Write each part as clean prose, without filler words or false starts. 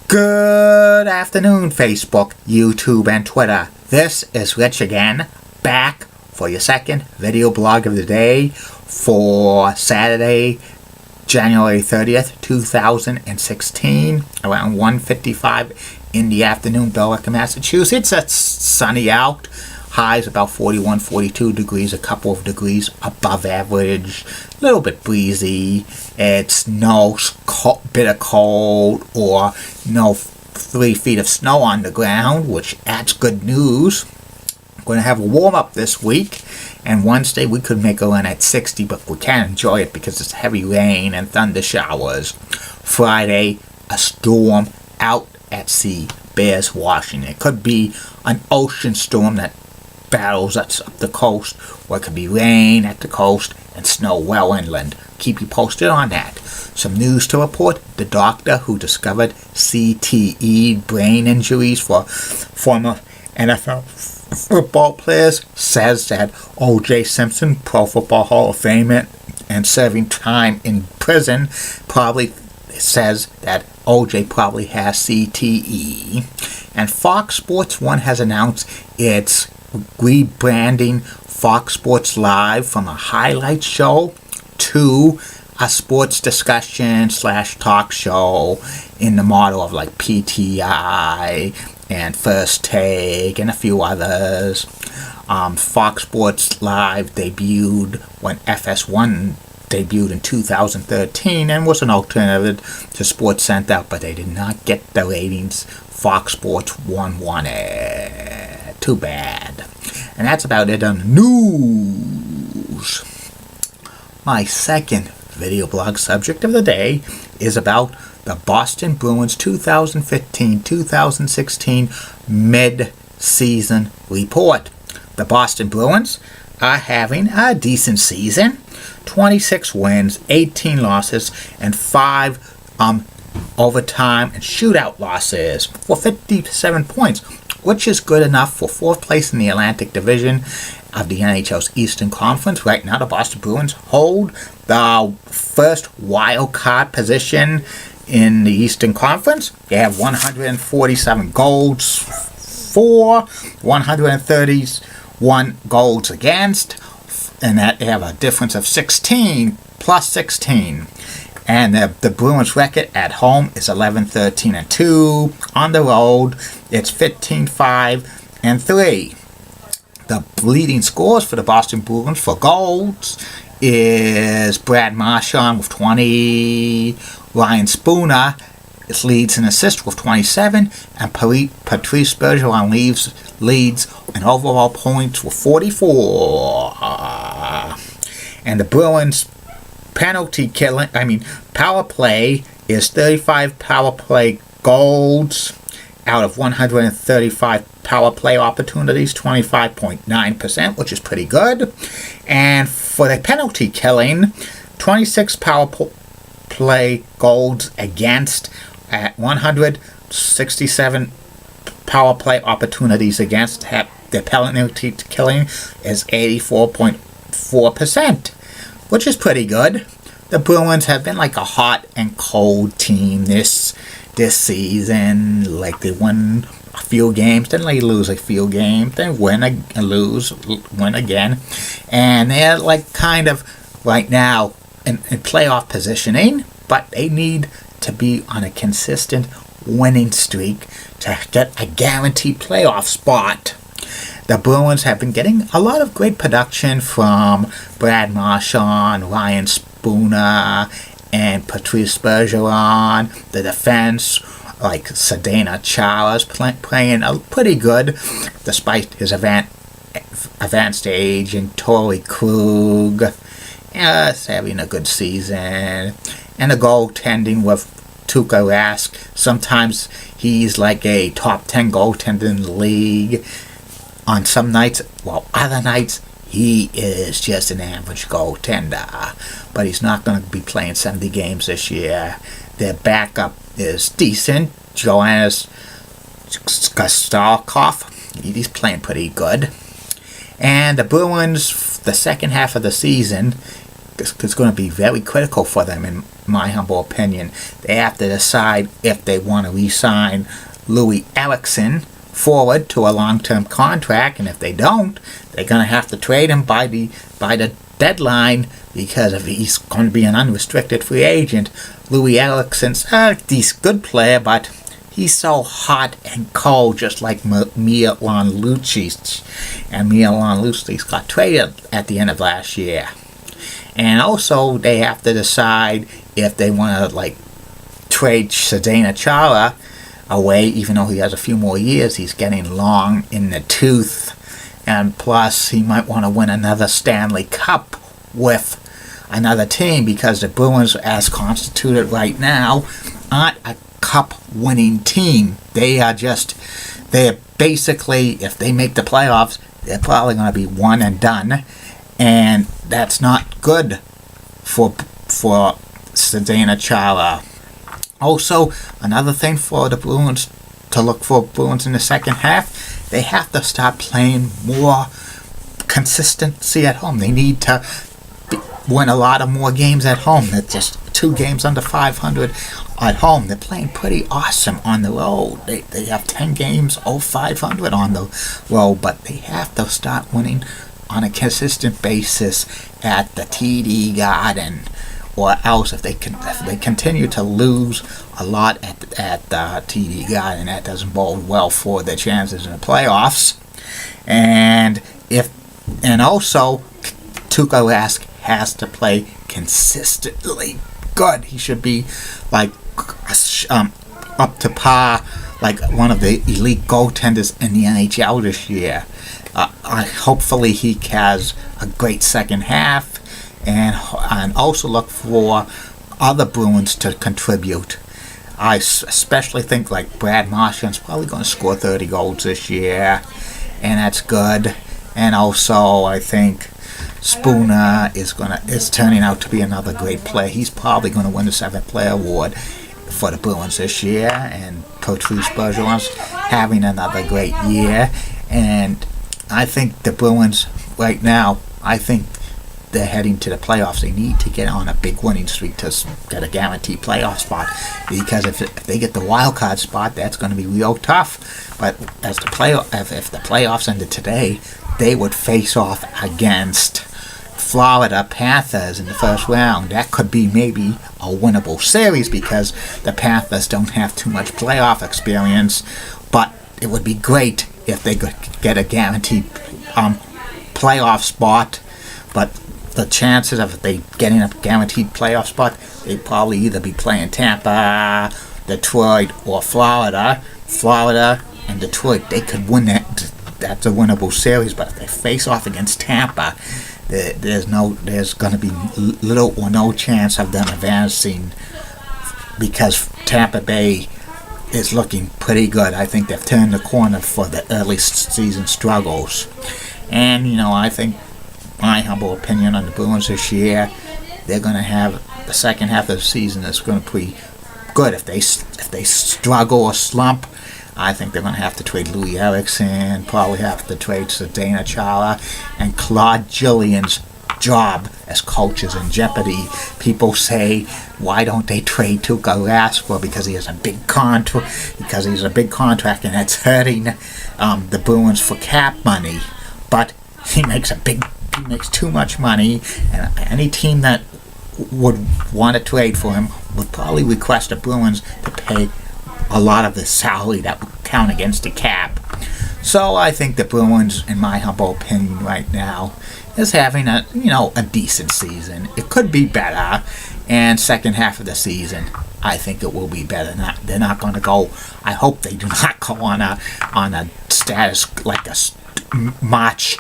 Good afternoon, Facebook, YouTube, and Twitter. This is Rich again, back for your second video blog of the day for Saturday, January 30th, 2016, around 1:55 in the afternoon, Billerica, Massachusetts. It's sunny out. Highs about 41, 42 degrees, a couple of degrees above average, a little bit breezy. It's no bitter cold or no 3 feet of snow on the ground, which adds good news. I'm going to have a warm up this week, and Wednesday we could make a run at 60, but we can't enjoy it because it's heavy rain and thunder showers. Friday, a storm out at sea, Bears, Washington. It could be an ocean storm that battles that's up the coast, or it could be rain at the coast and snow well inland. Keep you posted on that. Some news to report. The doctor who discovered CTE, brain injuries for former NFL football players, says that O.J. Simpson, Pro Football Hall of Fame and serving time in prison, probably says that O.J. probably has CTE. And Fox Sports 1 has announced its rebranding Fox Sports Live from a highlight show to a sports discussion / talk show in the model of like PTI and First Take and a few others. Fox Sports Live debuted when FS1 debuted in 2013 and was an alternative to Sports Center, but they did not get the ratings Fox Sports 1 wanted. Too bad. And that's about it on news. My second video blog subject of the day is about the Boston Bruins 2015-2016 mid-season report. The Boston Bruins are having a decent season. 26 wins, 18 losses, and 5 overtime and shootout losses for 57 points, which is good enough for 4th place in the Atlantic Division of the NHL's Eastern Conference. Right now, the Boston Bruins hold the first wild card position in the Eastern Conference. They have 147 goals for, 131 goals against, and that they have a difference of 16 plus 16. And the Bruins' record at home is 11-13-2. On the road, it's 15-5-3. The leading scorers for the Boston Bruins for goals is Brad Marchand with 20. Ryan Spooner leads in assists with 27. And Patrice Bergeron leads in overall points with 44. And the Bruins' power play is 35 power play goals out of 135 power play opportunities, 25.9%, which is pretty good. And for the penalty killing, 26 power play goals against at 167 power play opportunities against. The penalty killing is 84.4%. which is pretty good. The Bruins have been like a hot and cold team this season. Like they won a few games, then they lose a few games, then win and lose, win again. And they're like kind of right now in playoff positioning, but they need to be on a consistent winning streak to get a guaranteed playoff spot. The Bruins have been getting a lot of great production from Brad Marchand, Ryan Spooner, and Patrice Bergeron. The defense, like Zdeno Chara's playing pretty good, despite his advanced age. And Torrey Krug is having a good season. And the goaltending with Tuukka Rask. Sometimes he's like a top 10 goaltender in the league. On some nights, while other nights, he is just an average goaltender. But he's not going to be playing 70 games this year. Their backup is decent. Johannes Gostarkov, he's playing pretty good. And the Bruins, the second half of the season, is going to be very critical for them, in my humble opinion. They have to decide if they want to re-sign Louis Erickson forward to a long-term contract, and if they don't, they're going to have to trade him by the deadline, because if he's going to be an unrestricted free agent. Louis Erickson's a good player, but he's so hot and cold, just like Milan Lucic. And Milan Lucic got traded at the end of last year. And also, they have to decide if they want to trade Zdeno Chara away, even though he has a few more years. He's getting long in the tooth, and plus he might want to win another Stanley Cup with another team, because the Bruins, as constituted right now, aren't a cup-winning team. They're basically, if they make the playoffs, they're probably going to be one and done, and that's not good for Zdeno Chara. Also, another thing for the Bruins to look for Bruins in the second half, they have to start playing more consistency at home. They need to win a lot of more games at home. That's just 2 games under 500 at home. They're playing pretty awesome on the road. They have 10 games over 500 on the road, but they have to start winning on a consistent basis at the TD Garden, or else if they continue to lose a lot at the TD Garden, that doesn't bode well for their chances in the playoffs. And also Tuukka Rask has to play consistently good. He should be up to par, like one of the elite goaltenders in the NHL this year. Hopefully he has a great second half, and also look for other Bruins to contribute. I especially think Brad Marchand's probably going to score 30 goals this year, and that's good. And also I think Spooner is turning out to be another great player. He's probably going to win the 7th Player Award for the Bruins this year, and Patrice Bergeron's having another great year. And I think the Bruins right now, I think they're heading to the playoffs. They need to get on a big winning streak to get a guaranteed playoff spot, because if they get the wild card spot, that's going to be real tough. But if the playoffs ended today, they would face off against Florida Panthers in the first round. That could be maybe a winnable series, because the Panthers don't have too much playoff experience, but it would be great if they could get a guaranteed playoff spot. But the chances of they getting a guaranteed playoff spot, they'd probably either be playing Tampa, Detroit, or Florida. Florida and Detroit, they could win that. That's a winnable series. But if they face off against Tampa, there's going to be little or no chance of them advancing, because Tampa Bay is looking pretty good. I think they've turned the corner for the early season struggles. And, I think my humble opinion on the Bruins this year, they're going to have the second half of the season that's going to be good. If they struggle or slump, I think they're going to have to trade Louis Erickson, probably have to trade Zdeno Chara, and Claude Jullien's job as coach is in jeopardy. People say, why don't they trade Tuukka Rask? Well, because he has a big contract, and it's hurting the Bruins for cap money. But he makes too much money, and any team that would want to trade for him would probably request the Bruins to pay a lot of the salary that would count against the cap. So I think the Bruins, in my humble opinion right now, is having a decent season. It could be better, and second half of the season, I think it will be better. They're not going to go. I hope they do not go on a status like a March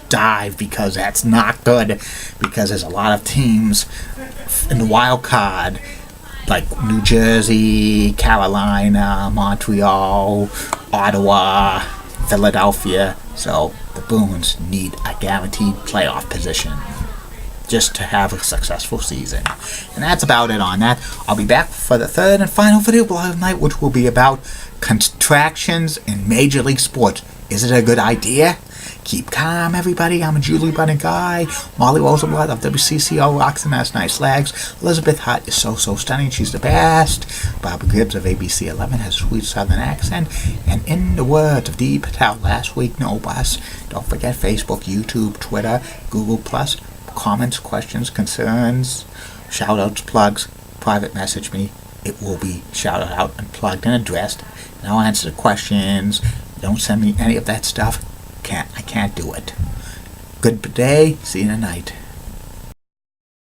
dive, because that's not good. Because there's a lot of teams in the wild card, like New Jersey, Carolina, Montreal, Ottawa, Philadelphia. So the Bruins need a guaranteed playoff position just to have a successful season. And that's about it on that. I'll be back for the third and final video blog of the night, which will be about contractions in Major League Sports. Is it a good idea? Keep calm, everybody. I'm a Julie Bunny guy. Molly Rosenblatt of WCCO rocks and has nice legs. Elizabeth Hart is so stunning. She's the best. Barbara Gibbs of ABC 11 has a sweet southern accent. And in the words of Dee Patel last week, no bus. Don't forget Facebook, YouTube, Twitter, Google+. Comments, questions, concerns, shout-outs, plugs, private message me. It will be shouted out and plugged and addressed. And I'll answer the questions. Don't send me any of that stuff. I can't do it. Good day. See you tonight.